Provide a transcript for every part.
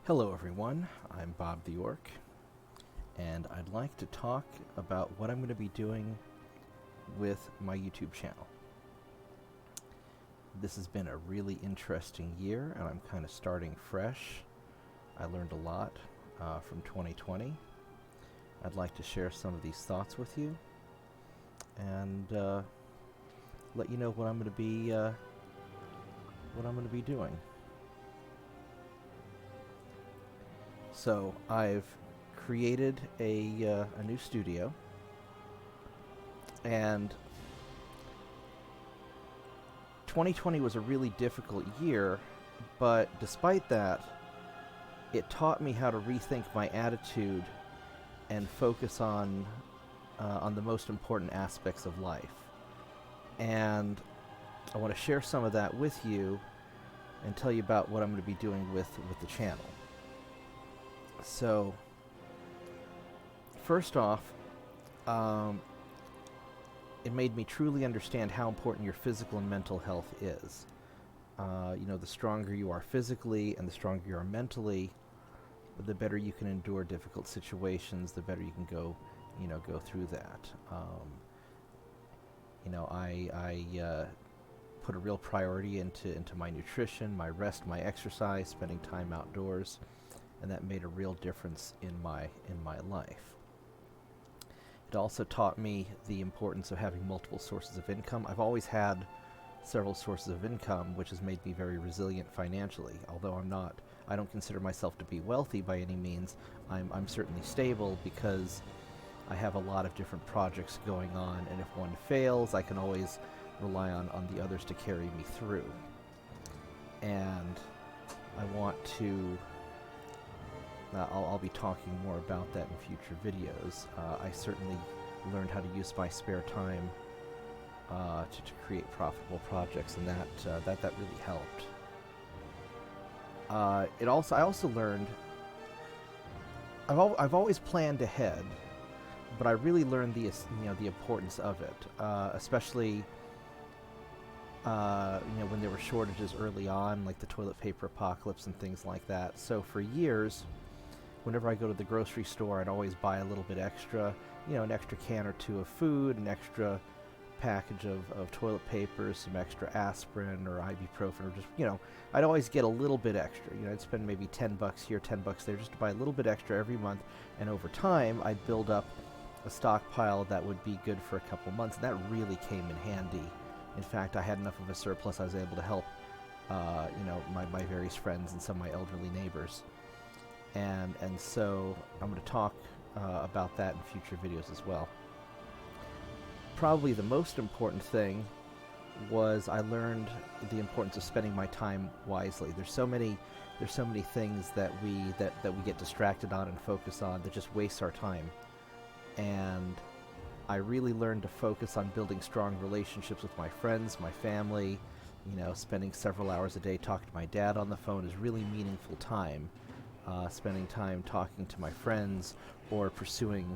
Hello everyone, I'm Bobtheorc, and I'd like to talk about what I'm going to be doing with my YouTube channel. This has been a really interesting year, and I'm kind of starting fresh. I learned a lot from 2020. I'd like to share some of these thoughts with you, and let you know what I'm going to be doing. So I've created a new studio, and 2020 was a really difficult year, but despite that, it taught me how to rethink my attitude and focus on the most important aspects of life. And I want to share some of that with you and tell you about what I'm going to be doing with the channel. So, first off, it made me truly understand how important your physical and mental health is. The stronger you are physically and the stronger you are mentally, the better you can endure difficult situations, the better you can go through that. I put a real priority into my nutrition, my rest, my exercise, spending time outdoors. And that made a real difference in my life. It also taught me the importance of having multiple sources of income. I've always had several sources of income, which has made me very resilient financially. Although I don't consider myself to be wealthy by any means. I'm certainly stable because I have a lot of different projects going on, and if one fails, I can always rely on the others to carry me through. And I want to I'll be talking more about that in future videos. I certainly learned how to use my spare time to create profitable projects, and that really helped. I also learned I've always planned ahead, but I really learned the importance of it, especially when there were shortages early on, like the toilet paper apocalypse and things like that. So for years, whenever I go to the grocery store, I'd always buy a little bit extra, an extra can or two of food, an extra package of toilet paper, some extra aspirin or ibuprofen, or just, I'd always get a little bit extra. I'd spend maybe $10 here, $10 there, just to buy a little bit extra every month. And over time, I'd build up a stockpile that would be good for a couple months. And that really came in handy. In fact, I had enough of a surplus I was able to help, my various friends and some of my elderly neighbors. And so I'm going to talk about that in future videos as well. Probably the most important thing was I learned the importance of spending my time wisely. There's so many things that we get distracted on and focus on that just wastes our time. And I really learned to focus on building strong relationships with my friends, my family. Spending several hours a day talking to my dad on the phone is really meaningful time. Spending time talking to my friends or pursuing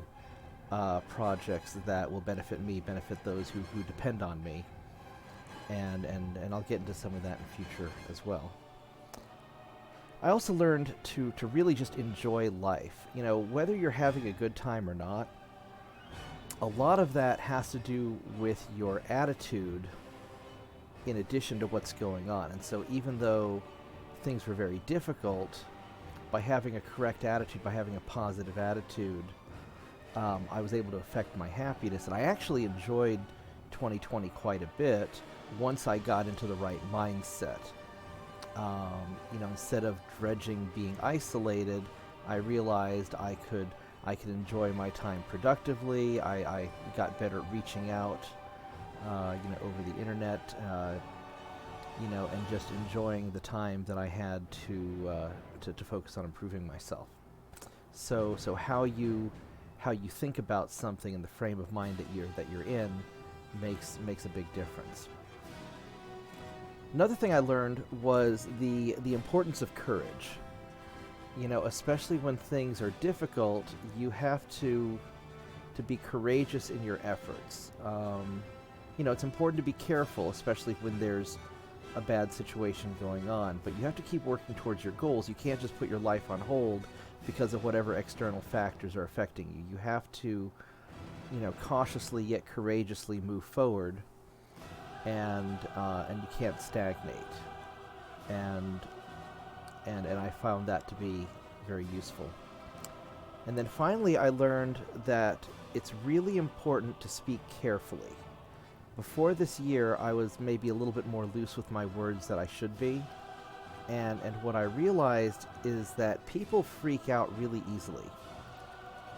projects that will benefit me, benefit those who depend on me. And I'll get into some of that in future as well. I also learned to really just enjoy life. Whether you're having a good time or not, a lot of that has to do with your attitude in addition to what's going on. And so even though things were very difficult, by having a correct attitude, by having a positive attitude, I was able to affect my happiness. And I actually enjoyed 2020 quite a bit once I got into the right mindset. Instead of dredging being isolated, I realized I could enjoy my time productively. I got better at reaching out, over the internet, and just enjoying the time that I had to focus on improving myself. So how you think about something and the frame of mind that you're in makes a big difference. Another thing I learned was the importance of courage. Especially when things are difficult, you have to be courageous in your efforts. It's important to be careful, especially when there's a bad situation going on, but you have to keep working towards your goals. You can't just put your life on hold because of whatever external factors are affecting you. You have to, cautiously yet courageously move forward, and you can't stagnate. And I found that to be very useful. And then finally, I learned that it's really important to speak carefully. Before this year, I was maybe a little bit more loose with my words than I should be. And what I realized is that people freak out really easily.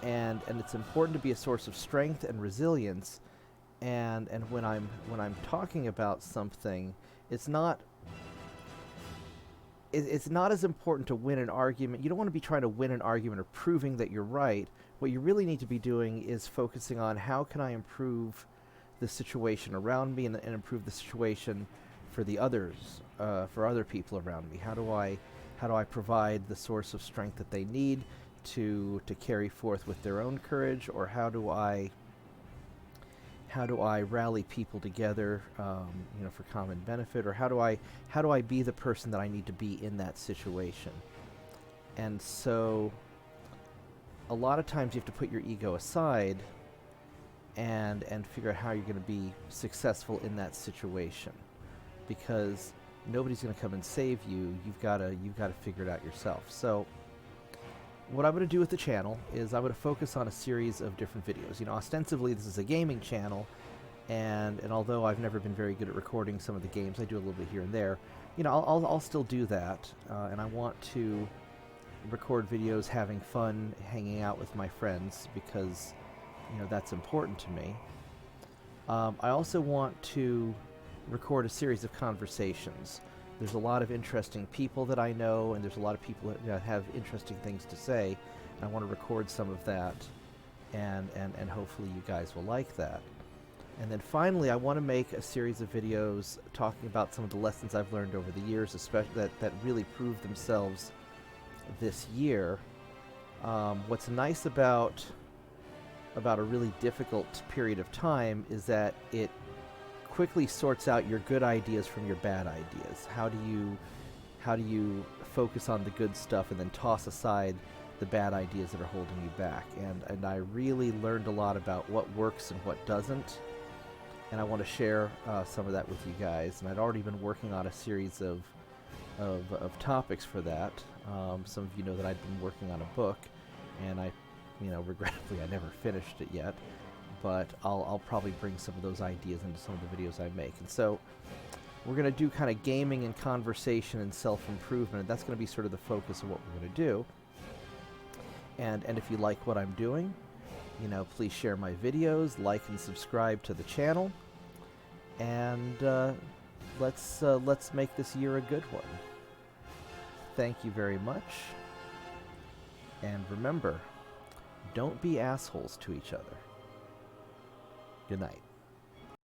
And it's important to be a source of strength and resilience. And when I'm talking about something, it's not as important to win an argument. You don't want to be trying to win an argument or proving that you're right. What you really need to be doing is focusing on how can I improve the situation around me and improve the situation for the others, for other people around me. How do I provide the source of strength that they need to carry forth with their own courage, or how do I rally people together, for common benefit, or how do I be the person that I need to be in that situation? And so, a lot of times you have to put your ego aside and figure out how you're going to be successful in that situation, because nobody's going to come and save you. You've got to figure it out yourself. So, what I'm going to do with the channel is I'm going to focus on a series of different videos. Ostensibly this is a gaming channel, and although I've never been very good at recording some of the games, I do a little bit here and there. I'll still do that, and I want to record videos having fun, hanging out with my friends, because that's important to me. I also want to record a series of conversations. There's a lot of interesting people that I know, and there's a lot of people that have interesting things to say. I want to record some of that, and hopefully you guys will like that. And then finally, I want to make a series of videos talking about some of the lessons I've learned over the years, especially that really proved themselves this year. What's nice about a really difficult period of time is that it quickly sorts out your good ideas from your bad ideas. How do you focus on the good stuff and then toss aside the bad ideas that are holding you back? And I really learned a lot about what works and what doesn't, and I want to share some of that with you guys. And I'd already been working on a series of topics for that. Some of you know that I'd been working on a book, and regrettably I never finished it yet. But I'll probably bring some of those ideas into some of the videos I make. And so we're going to do kind of gaming and conversation and self-improvement, and that's going to be sort of the focus of what we're going to do. And if you like what I'm doing, please share my videos, like and subscribe to the channel, and let's make this year a good one. Thank you very much, and remember, don't be assholes to each other. Good night.